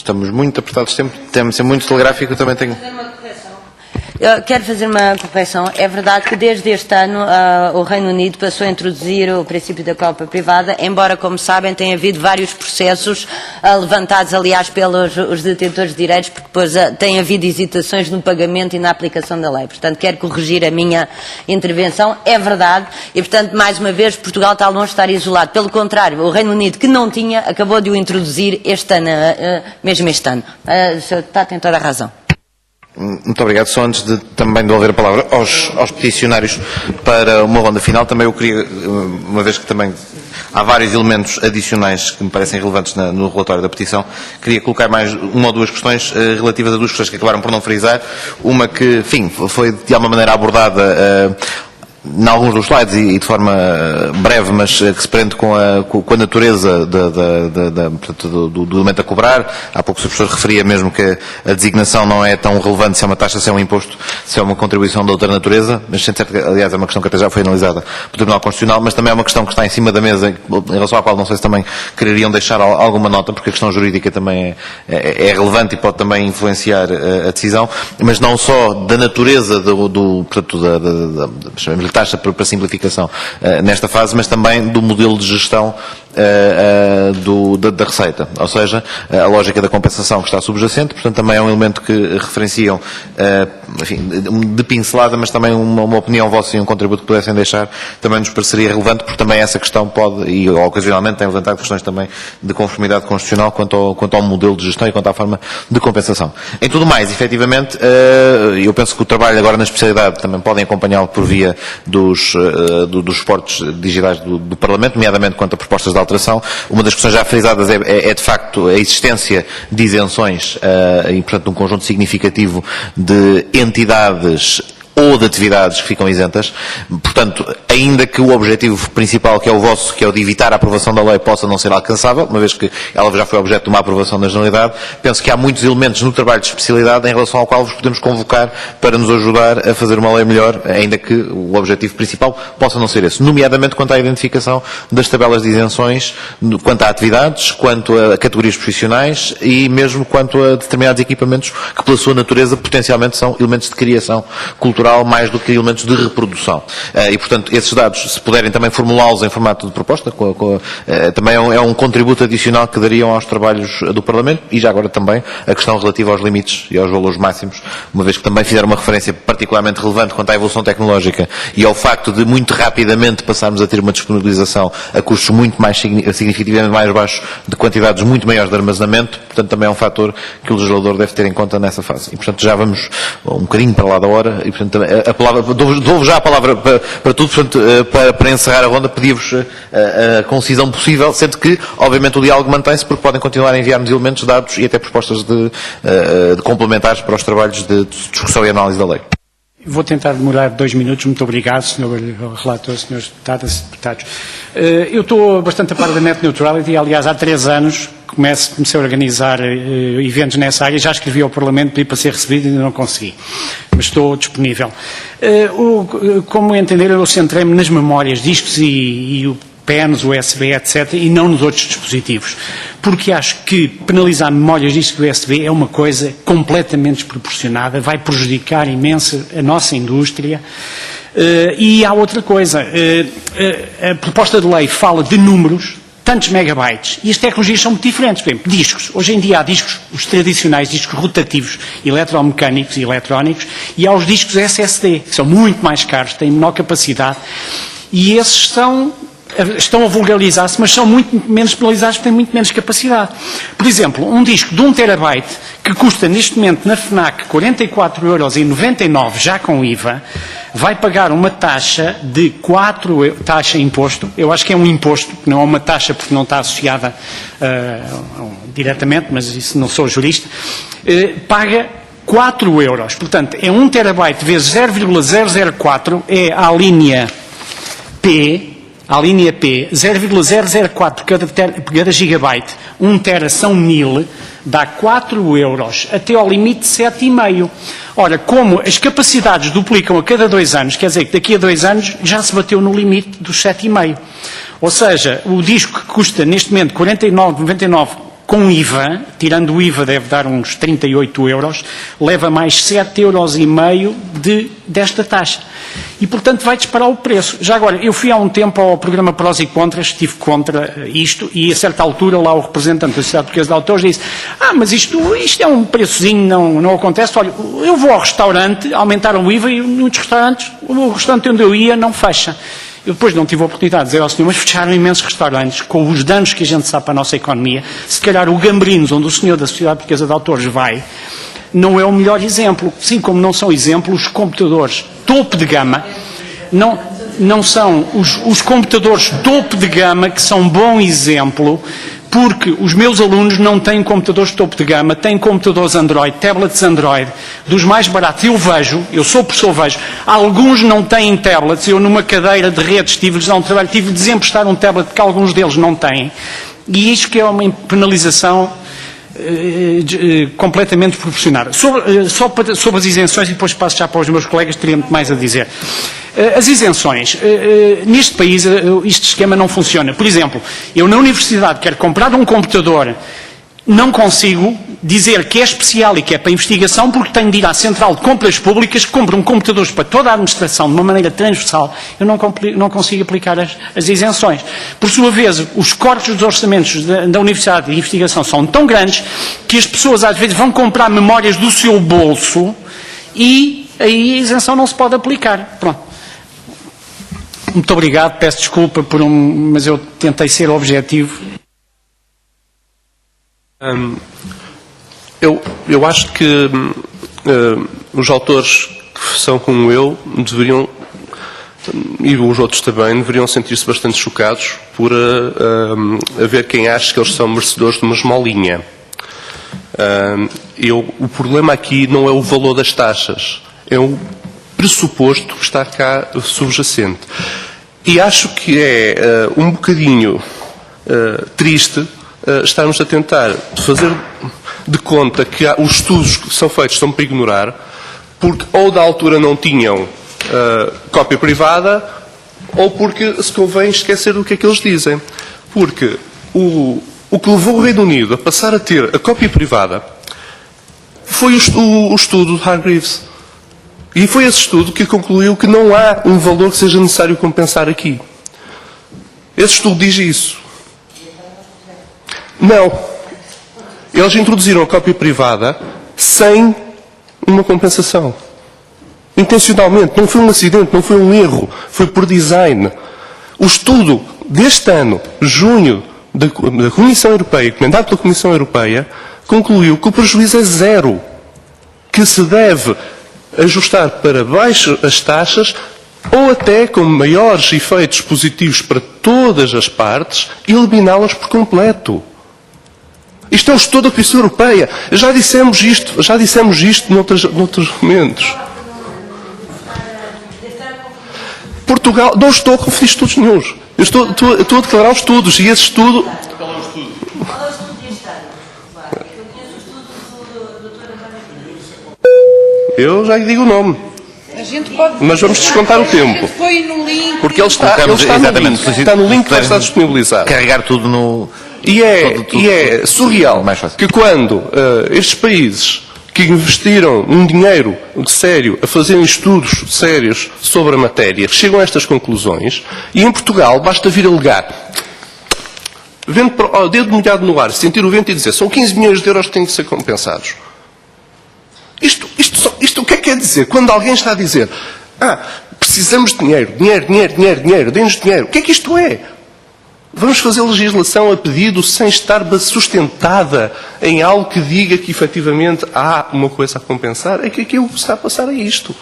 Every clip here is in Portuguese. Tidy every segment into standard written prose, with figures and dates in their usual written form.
estamos muito apertados de tempo, temos de ser muito telegráfico, eu também tenho... Eu quero fazer uma correção. É verdade que desde este ano o Reino Unido passou a introduzir o princípio da copa privada, embora, como sabem, tenha havido vários processos levantados, aliás, pelos os detentores de direitos, porque depois tem havido hesitações no pagamento e na aplicação da lei. Portanto, quero corrigir a minha intervenção. É verdade e, portanto, mais uma vez, Portugal está longe de estar isolado. Pelo contrário, o Reino Unido, que não tinha, acabou de o introduzir este ano, mesmo este ano. O senhor tem toda a razão. Muito obrigado. Só antes de também devolver a palavra aos peticionários para uma ronda final, também eu queria, uma vez que também há vários elementos adicionais que me parecem relevantes no relatório da petição, queria colocar mais uma ou duas questões relativas a duas questões que acabaram por não frisar. Uma que, enfim, foi de alguma maneira abordada em alguns dos slides e de forma breve, mas que se prende com a natureza do elemento a cobrar. Há pouco o professor referia mesmo que a designação não é tão relevante se é uma taxa, se é um imposto, se é uma contribuição de outra natureza, mas sendo certo que, aliás, é uma questão que até já foi analisada pelo Tribunal Constitucional, mas também é uma questão que está em cima da mesa, em relação à qual não sei se também quereriam deixar alguma nota, porque a questão jurídica também é relevante e pode também influenciar a decisão, mas não só da natureza chamemos-lhe taxa para simplificação nesta fase, mas também do modelo de gestão da receita, ou seja, a lógica da compensação que está subjacente, portanto também é um elemento que referenciam, enfim, de pincelada, mas também uma opinião vossa e um contributo que pudessem deixar também nos pareceria relevante, porque também essa questão pode, e ocasionalmente tem levantado questões também de conformidade constitucional quanto ao modelo de gestão e quanto à forma de compensação. Em tudo mais, efetivamente, eu penso que o trabalho agora na especialidade também podem acompanhá-lo por via dos suportes digitais do Parlamento, nomeadamente quanto a propostas de alteração. Uma das questões já frisadas é de facto a existência de isenções e, portanto, um conjunto significativo de entidades ou de atividades que ficam isentas. Portanto, ainda que o objetivo principal, que é o vosso, que é o de evitar a aprovação da lei, possa não ser alcançável, uma vez que ela já foi objeto de uma aprovação na generalidade, penso que há muitos elementos no trabalho de especialidade em relação ao qual vos podemos convocar para nos ajudar a fazer uma lei melhor, ainda que o objetivo principal possa não ser esse. Nomeadamente quanto à identificação das tabelas de isenções, quanto a atividades, quanto a categorias profissionais e mesmo quanto a determinados equipamentos que, pela sua natureza, potencialmente são elementos de criação cultural mais do que elementos de reprodução. E, portanto, esses dados, se puderem também formulá-los em formato de proposta, também é um contributo adicional que dariam aos trabalhos do Parlamento e já agora também a questão relativa aos limites e aos valores máximos, uma vez que também fizeram uma referência particularmente relevante quanto à evolução tecnológica e ao facto de muito rapidamente passarmos a ter uma disponibilização a custos muito mais significativamente mais baixos, de quantidades muito maiores de armazenamento, portanto também é um fator que o legislador deve ter em conta nessa fase. E, portanto, já vamos um bocadinho para lá da hora e, portanto, dou-vos já a palavra para tudo, portanto, para encerrar a ronda, pedi-vos a concisão possível, sendo que, obviamente, o diálogo mantém-se, porque podem continuar a enviar-nos elementos, dados e até propostas de complementares para os trabalhos de discussão e análise da lei. Vou tentar demorar 2 minutos. Muito obrigado, Sr. Relator, Srs. Deputadas e Deputados. Eu estou bastante a par da Net Neutrality. Aliás, há 3 anos comecei a organizar eventos nessa área. Já escrevi ao Parlamento, pedi para ser recebido e ainda não consegui. Mas estou disponível. Como entender, eu centrei-me nas memórias, discos e o PENs, USB, etc., e não nos outros dispositivos. Porque acho que penalizar memórias discos USB é uma coisa completamente desproporcionada, vai prejudicar imenso a nossa indústria. E há outra coisa, a proposta de lei fala de números, tantos megabytes, e as tecnologias são muito diferentes. Por exemplo, discos. Hoje em dia há discos, os tradicionais discos rotativos, eletromecânicos e eletrónicos, e há os discos SSD, que são muito mais caros, têm menor capacidade, e esses estão a vulgarizar-se, mas são muito menos penalizados porque têm muito menos capacidade. Por exemplo, um disco de 1 terabyte que custa neste momento na FNAC 44,99 € já com IVA, vai pagar uma taxa de 4 €, taxa imposto, eu acho que é um imposto, não é uma taxa porque não está associada diretamente, mas isso não sou jurista, paga 4 €. Portanto, é 1 terabyte vezes 0,004, é a linha P, 0,004 por cada gigabyte, 1 tera são 1000, dá 4 € até ao limite de 7,5. Ora, como as capacidades duplicam a cada 2 anos, quer dizer que daqui a 2 anos já se bateu no limite dos 7,5. Ou seja, o disco que custa neste momento 49,99 com IVA, tirando o IVA deve dar uns 38 euros, leva mais 7,5 euros desta taxa. E, portanto, vai disparar o preço. Já agora, eu fui há um tempo ao programa Prós e Contras, estive contra isto, e a certa altura lá o representante da Sociedade Portuguesa de Autores disse: mas isto é um preçozinho, não acontece. Olha, eu vou ao restaurante, aumentaram o IVA e muitos restaurantes, o restaurante onde eu ia não fecha. Eu depois não tive a oportunidade de dizer ao senhor, mas fecharam imensos restaurantes, com os danos que a gente sabe para a nossa economia. Se calhar o Gambrinhos, onde o senhor da Sociedade Portuguesa de Autores vai, não é o melhor exemplo. Sim, como não são exemplos os computadores topo de gama, não são os computadores topo de gama que são bom exemplo, porque os meus alunos não têm computadores topo de gama, têm computadores Android, tablets Android, dos mais baratos. Eu sou professor, vejo, alguns não têm tablets. Eu numa cadeira de redes tive-lhes a um trabalho, tive-lhes de emprestar um tablet que alguns deles não têm. E isto que é uma penalização completamente desproporcionada. Sobre as isenções, e depois passo já para os meus colegas, teria muito mais a dizer. As isenções, neste país este esquema não funciona. Por exemplo, eu na universidade quero comprar um computador, não consigo dizer que é especial e que é para investigação, porque tenho de ir à Central de Compras Públicas, que compram computadores para toda a administração de uma maneira transversal. Eu não consigo aplicar as isenções. Por sua vez, os cortes dos orçamentos da Universidade de Investigação são tão grandes que as pessoas às vezes vão comprar memórias do seu bolso e aí a isenção não se pode aplicar. Pronto. Muito obrigado, peço desculpa mas eu tentei ser objetivo. Eu acho que os autores que são como eu deveriam, e os outros também, deveriam sentir-se bastante chocados por haver quem ache que eles são merecedores de uma esmolinha. O problema aqui não é o valor das taxas, é o pressuposto que está cá subjacente. E acho que é um bocadinho triste estarmos a tentar fazer de conta que os estudos que são feitos são para ignorar, porque ou da altura não tinham cópia privada, ou porque se convém esquecer do que é que eles dizem. Porque o que levou o Reino Unido a passar a ter a cópia privada foi o estudo de Hargreaves. E foi esse estudo que concluiu que não há um valor que seja necessário compensar aqui. Esse estudo diz isso. Não. Eles introduziram a cópia privada sem uma compensação. Intencionalmente. Não foi um acidente, não foi um erro. Foi por design. O estudo deste ano, junho, da Comissão Europeia, encomendado pela Comissão Europeia, concluiu que o prejuízo é zero. Que se deve ajustar para baixo as taxas ou até, com maiores efeitos positivos para todas as partes, eliminá-las por completo. Isto é um estudo da Comissão Europeia. Já dissemos isto noutros momentos. Portugal, não estou a referir estudos nenhuns. Eu estou a declarar os estudos, e esse estudo... Qual é o estudo deste ano? Eu conheço o estudo do Dr. António. Eu já lhe digo o nome. Mas vamos descontar o tempo. Porque ele está no link que vai estar disponibilizado. Carregar tudo no... E é surreal que quando estes países que investiram um dinheiro sério a fazerem estudos sérios sobre a matéria chegam a estas conclusões, e em Portugal basta vir alegar, dedo molhado no ar, sentir o vento e dizer são 15 milhões de euros que têm que ser compensados. Isto o que é que quer dizer? Quando alguém está a dizer precisamos de dinheiro, dê-nos dinheiro. O que é que isto é? Vamos fazer legislação a pedido sem estar sustentada em algo que diga que efetivamente há uma coisa a compensar? É que aquilo que está a passar é isto.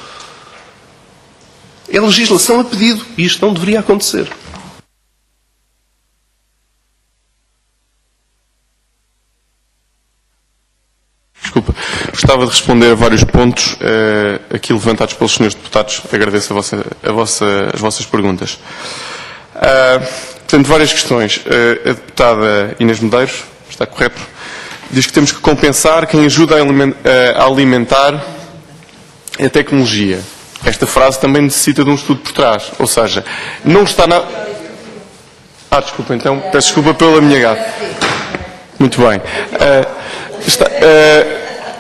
É legislação a pedido. E isto não deveria acontecer. Desculpa. Gostava de responder a vários pontos aqui levantados pelos senhores deputados. Agradeço as vossas perguntas. Portanto, várias questões. A deputada Inês Medeiros, está correto, diz que temos que compensar quem ajuda a alimentar a tecnologia. Esta frase também necessita de um estudo por trás. Ou seja, não está na... desculpa, então. Peço desculpa pela minha gafe. Muito bem.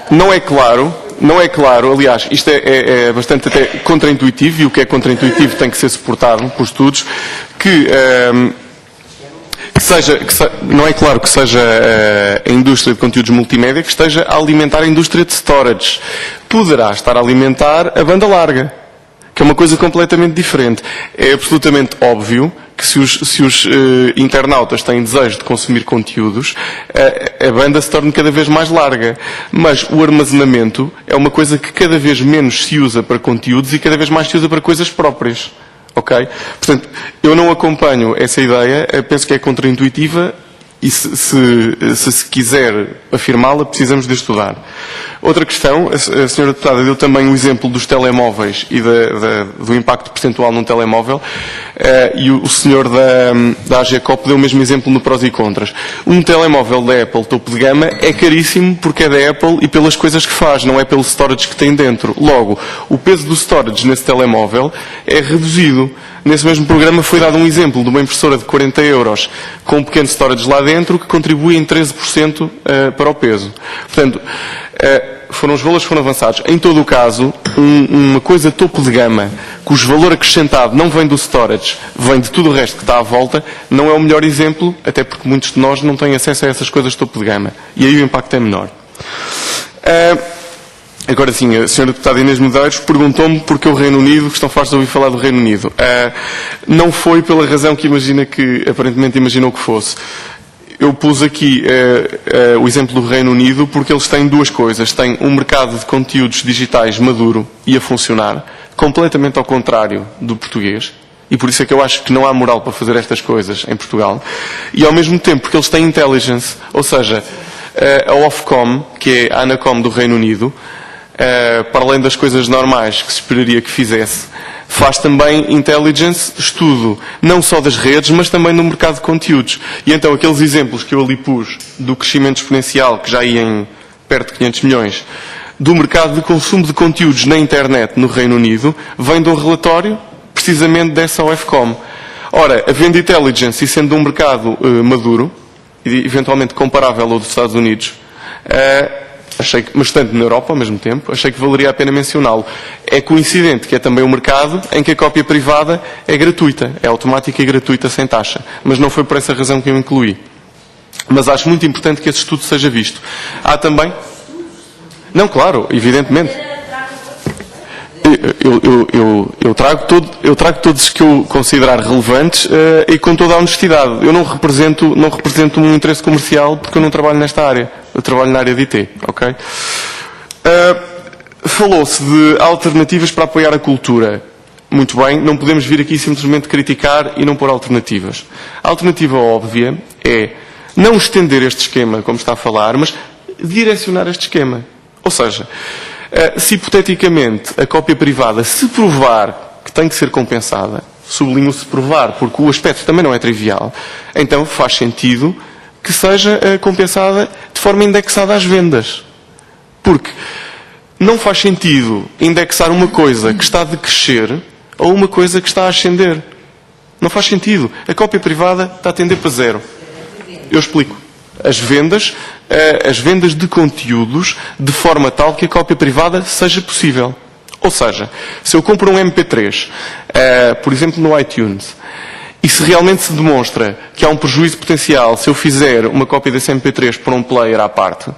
Não é claro, aliás, isto é bastante até contraintuitivo, e o que é contraintuitivo tem que ser suportado por estudos, não é claro que seja a indústria de conteúdos multimédia que esteja a alimentar a indústria de storage. Poderá estar a alimentar a banda larga, que é uma coisa completamente diferente. É absolutamente óbvio que se os internautas têm desejo de consumir conteúdos, a banda se torna cada vez mais larga. Mas o armazenamento é uma coisa que cada vez menos se usa para conteúdos e cada vez mais se usa para coisas próprias. Ok? Portanto, eu não acompanho essa ideia, eu penso que é contraintuitiva e se quiser afirmá-la, precisamos de estudar. Outra questão, a senhora deputada deu também o exemplo dos telemóveis e do impacto percentual num telemóvel, e o senhor da AGCOP deu o mesmo exemplo no prós e contras. Um telemóvel da Apple topo de gama é caríssimo porque é da Apple e pelas coisas que faz, não é pelo storage que tem dentro. Logo, o peso do storage nesse telemóvel é reduzido. Nesse mesmo programa foi dado um exemplo de uma impressora de 40 euros com um pequeno storage lá dentro que contribui em 13% para o peso. Portanto, os valores foram avançados. Em todo o caso, uma coisa topo de gama, cujo valor acrescentado não vem do storage, vem de tudo o resto que está à volta, não é o melhor exemplo, até porque muitos de nós não têm acesso a essas coisas topo de gama. E aí o impacto é menor. Agora sim, a senhora deputada Inês Medeiros perguntou-me porque o Reino Unido, que estão fartos de ouvir falar do Reino Unido. Não foi pela razão que aparentemente imaginou que fosse. Eu pus aqui o exemplo do Reino Unido porque eles têm duas coisas. Têm um mercado de conteúdos digitais maduro e a funcionar, completamente ao contrário do português. E por isso é que eu acho que não há moral para fazer estas coisas em Portugal. E ao mesmo tempo porque eles têm intelligence, ou seja, a Ofcom, que é a Anacom do Reino Unido, para além das coisas normais que se esperaria que fizesse, faz também intelligence, estudo, não só das redes, mas também no mercado de conteúdos. E então aqueles exemplos que eu ali pus do crescimento exponencial, que já ia em perto de 500 milhões, do mercado de consumo de conteúdos na internet no Reino Unido, vem de um relatório precisamente dessa Ofcom. Ora, havendo intelligence e sendo um mercado maduro, e eventualmente comparável ao dos Estados Unidos, achei que, mas tanto na Europa ao mesmo tempo, achei que valeria a pena mencioná-lo. É coincidente que é também um mercado em que a cópia privada é gratuita, é automática e gratuita sem taxa. Mas não foi por essa razão que eu incluí. Mas acho muito importante que esse estudo seja visto. Há também... Não, claro, evidentemente. Eu trago todos os que eu considerar relevantes e com toda a honestidade. Eu não represento um interesse comercial porque eu não trabalho nesta área. Eu trabalho na área de IT, ok? Falou-se de alternativas para apoiar a cultura. Muito bem, não podemos vir aqui simplesmente criticar e não pôr alternativas. A alternativa óbvia é não estender este esquema, como está a falar, mas direcionar este esquema. Ou seja, se hipoteticamente a cópia privada se provar que tem que ser compensada, sublinho-se provar, porque o aspecto também não é trivial, então faz sentido que seja compensada de forma indexada às vendas. Porque não faz sentido indexar uma coisa que está a decrescer ou uma coisa que está a ascender. Não faz sentido. A cópia privada está a tender para zero. Eu explico. As vendas de conteúdos de forma tal que a cópia privada seja possível. Ou seja, se eu compro um MP3, por exemplo no iTunes, e se realmente se demonstra que há um prejuízo potencial se eu fizer uma cópia desse MP3 por um player à parte,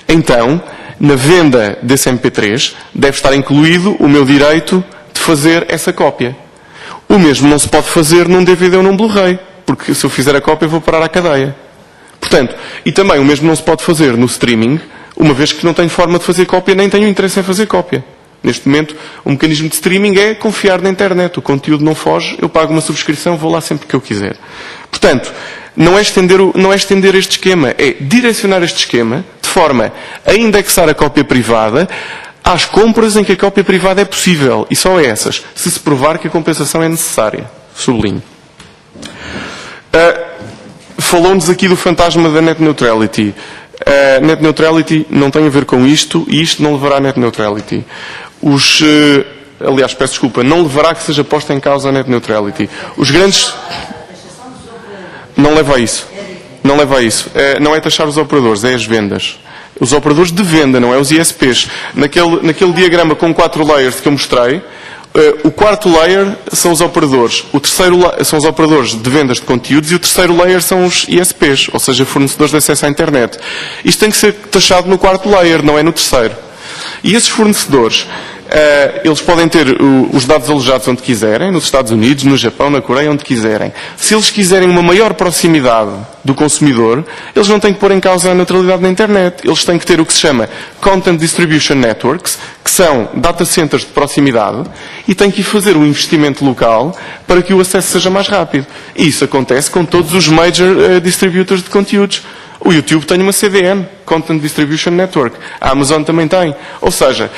então, na venda desse MP3, deve estar incluído o meu direito de fazer essa cópia. O mesmo não se pode fazer num DVD ou num Blu-ray, porque se eu fizer a cópia eu vou parar à cadeia. Portanto, e também o mesmo não se pode fazer no streaming, uma vez que não tenho forma de fazer cópia, nem tenho interesse em fazer cópia. Neste momento, o mecanismo de streaming é confiar na internet. O conteúdo não foge, eu pago uma subscrição, vou lá sempre que eu quiser. Portanto, não é estender este esquema, é direcionar este esquema de forma a indexar a cópia privada às compras em que a cópia privada é possível. E só essas, se se provar que a compensação é necessária. Sublinho. Falou-nos aqui do fantasma da net neutrality. Net neutrality não tem a ver com isto e isto não levará a net neutrality. Aliás, peço desculpa, não levará que seja posta em causa a net neutrality. Os grandes... Não leva a isso. Não leva a isso. Não é taxar os operadores, é as vendas. Os operadores de venda, não é os ISPs. Naquele diagrama com 4 layers que eu mostrei, o quarto layer são os operadores, o terceiro são os operadores de vendas de conteúdos e o terceiro layer são os ISPs, ou seja, fornecedores de acesso à internet. Isto tem que ser taxado no quarto layer, não é no terceiro. E esses fornecedores, eles podem ter os dados alojados onde quiserem, nos Estados Unidos, no Japão, na Coreia, onde quiserem. Se eles quiserem uma maior proximidade do consumidor, eles não têm que pôr em causa a neutralidade na internet. Eles têm que ter o que se chama Content Distribution Networks, que são data centers de proximidade, e têm que fazer um investimento local para que o acesso seja mais rápido. E isso acontece com todos os major distributors de conteúdos. O YouTube tem uma CDN, Content Distribution Network. A Amazon também tem. Ou seja,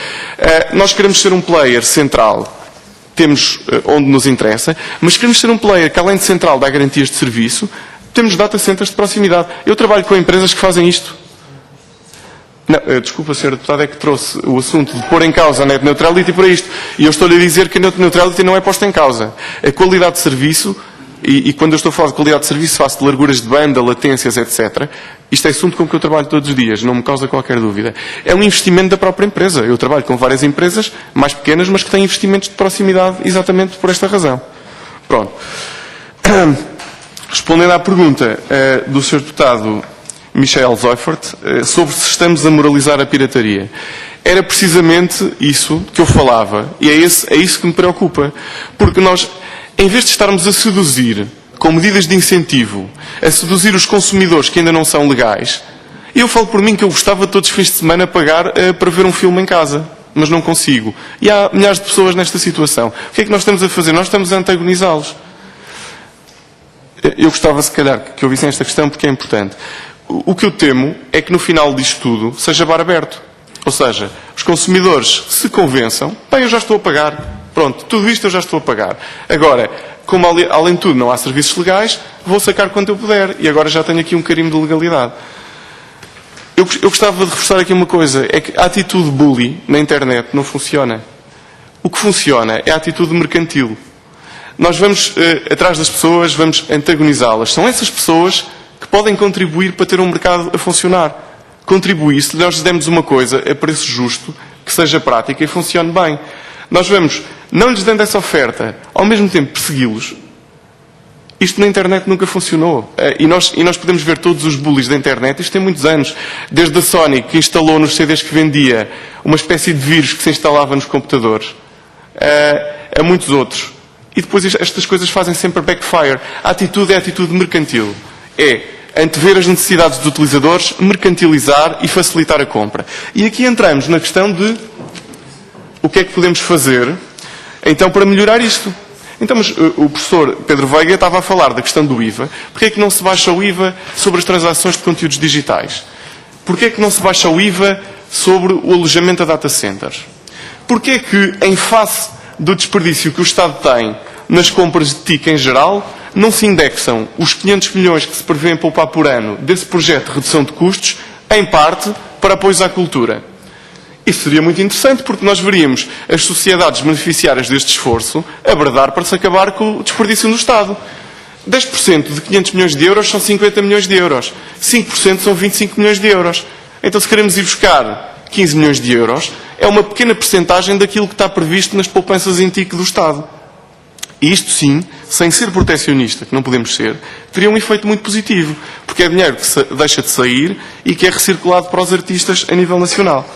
nós queremos ser um player central, temos onde nos interessa, mas queremos ser um player que, além de central, dá garantias de serviço, temos data centers de proximidade. Eu trabalho com empresas que fazem isto. Não, desculpa, Sr. Deputado, é que trouxe o assunto de pôr em causa a net neutrality para isto. E eu estou-lhe a dizer que a net neutrality não é posta em causa. A qualidade de serviço, e quando eu estou a falar de qualidade de serviço, faço de larguras de banda, latências, etc. Isto é assunto com que eu trabalho todos os dias, não me causa qualquer dúvida. É um investimento da própria empresa. Eu trabalho com várias empresas, mais pequenas, mas que têm investimentos de proximidade exatamente por esta razão. Pronto. Respondendo à pergunta do Sr. Deputado Michel Zoifert, sobre se estamos a moralizar a pirataria. Era precisamente isso que eu falava, e é isso que me preocupa. Porque nós, em vez de estarmos a seduzir, com medidas de incentivo, a seduzir os consumidores que ainda não são legais, eu falo por mim que eu gostava de todos os fins de semana pagar para ver um filme em casa, mas não consigo. E há milhares de pessoas nesta situação. O que é que nós estamos a fazer? Nós estamos a antagonizá-los. Eu gostava, se calhar, que ouvissem esta questão, porque é importante. O que eu temo é que no final disto tudo seja bar aberto. Ou seja, os consumidores se convençam, bem, eu já estou a pagar. Pronto, tudo isto eu já estou a pagar. Agora, como além de tudo não há serviços legais, vou sacar quanto eu puder. E agora já tenho aqui um carimbo de legalidade. Eu gostava de reforçar aqui uma coisa. É que a atitude bully na internet não funciona. O que funciona é a atitude mercantil. Nós vamos atrás das pessoas, vamos antagonizá-las. São essas pessoas que podem contribuir para ter um mercado a funcionar. Contribuir, se nós lhes demos uma coisa a preço justo, que seja prática e funcione bem. Nós vamos, não lhes dando essa oferta, ao mesmo tempo persegui-los. Isto na internet nunca funcionou. E nós podemos ver todos os bullies da internet, isto tem muitos anos. Desde a Sony, que instalou nos CDs que vendia uma espécie de vírus que se instalava nos computadores, a muitos outros. E depois estas coisas fazem sempre backfire. A atitude é a atitude mercantil. É antever as necessidades dos utilizadores, mercantilizar e facilitar a compra. E aqui entramos na questão de o que é que podemos fazer, então, para melhorar isto. Então, mas o professor Pedro Veiga estava a falar da questão do IVA. Porquê é que não se baixa o IVA sobre as transações de conteúdos digitais? Porquê é que não se baixa o IVA sobre o alojamento a data centers? Porquê é que, em face do desperdício que o Estado tem nas compras de TIC em geral, não se indexam os 500 milhões que se prevêem poupar por ano desse projeto de redução de custos, em parte, para apoios à cultura? Isso seria muito interessante, porque nós veríamos as sociedades beneficiárias deste esforço a bradar para se acabar com o desperdício no Estado. 10% de 500 milhões de euros são 50 milhões de euros. 5% são 25 milhões de euros. Então, se queremos ir buscar 15 milhões de euros, é uma pequena percentagem daquilo que está previsto nas poupanças em TIC do Estado. E isto sim, sem ser protecionista, que não podemos ser, teria um efeito muito positivo, porque é dinheiro que deixa de sair e que é recirculado para os artistas a nível nacional.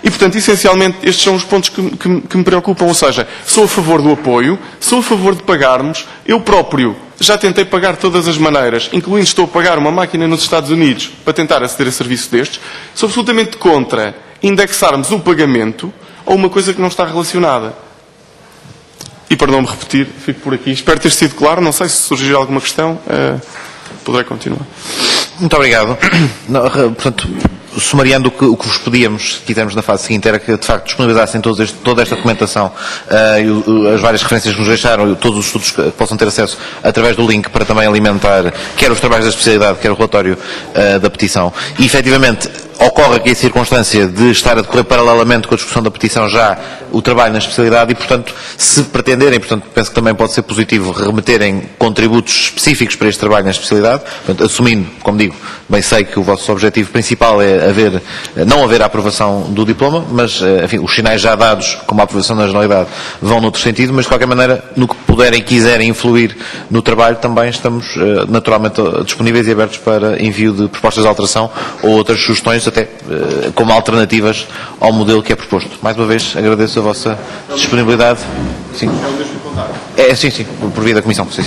E, portanto, essencialmente, estes são os pontos que me preocupam. Ou seja, sou a favor do apoio, sou a favor de pagarmos. Eu próprio já tentei pagar de todas as maneiras, incluindo estou a pagar uma máquina nos Estados Unidos para tentar aceder a serviço destes. Sou absolutamente contra indexarmos um pagamento a uma coisa que não está relacionada. E para não me repetir, fico por aqui. Espero ter sido claro. Não sei se surgir alguma questão. Poderei continuar. Muito obrigado. Não, portanto, sumariando o que vos pedíamos, se quisermos na fase seguinte, era que de facto disponibilizassem toda esta documentação, as várias referências que nos deixaram, todos os estudos que possam ter acesso através do link para também alimentar quer os trabalhos da especialidade, quer o relatório da petição. E efetivamente, ocorre aqui a circunstância de estar a decorrer paralelamente com a discussão da petição já o trabalho na especialidade e, portanto, se pretenderem, portanto, penso que também pode ser positivo remeterem contributos específicos para este trabalho na especialidade, portanto, assumindo, como digo, bem sei que o vosso objetivo principal é não haver a aprovação do diploma, mas, enfim, os sinais já dados, como a aprovação da generalidade, vão noutro sentido, mas, de qualquer maneira, no que puderem e quiserem influir no trabalho, também estamos naturalmente disponíveis e abertos para envio de propostas de alteração ou outras sugestões, até como alternativas ao modelo que é proposto. Mais uma vez, agradeço a vossa disponibilidade. Sim. Sim, por via da Comissão. Sim.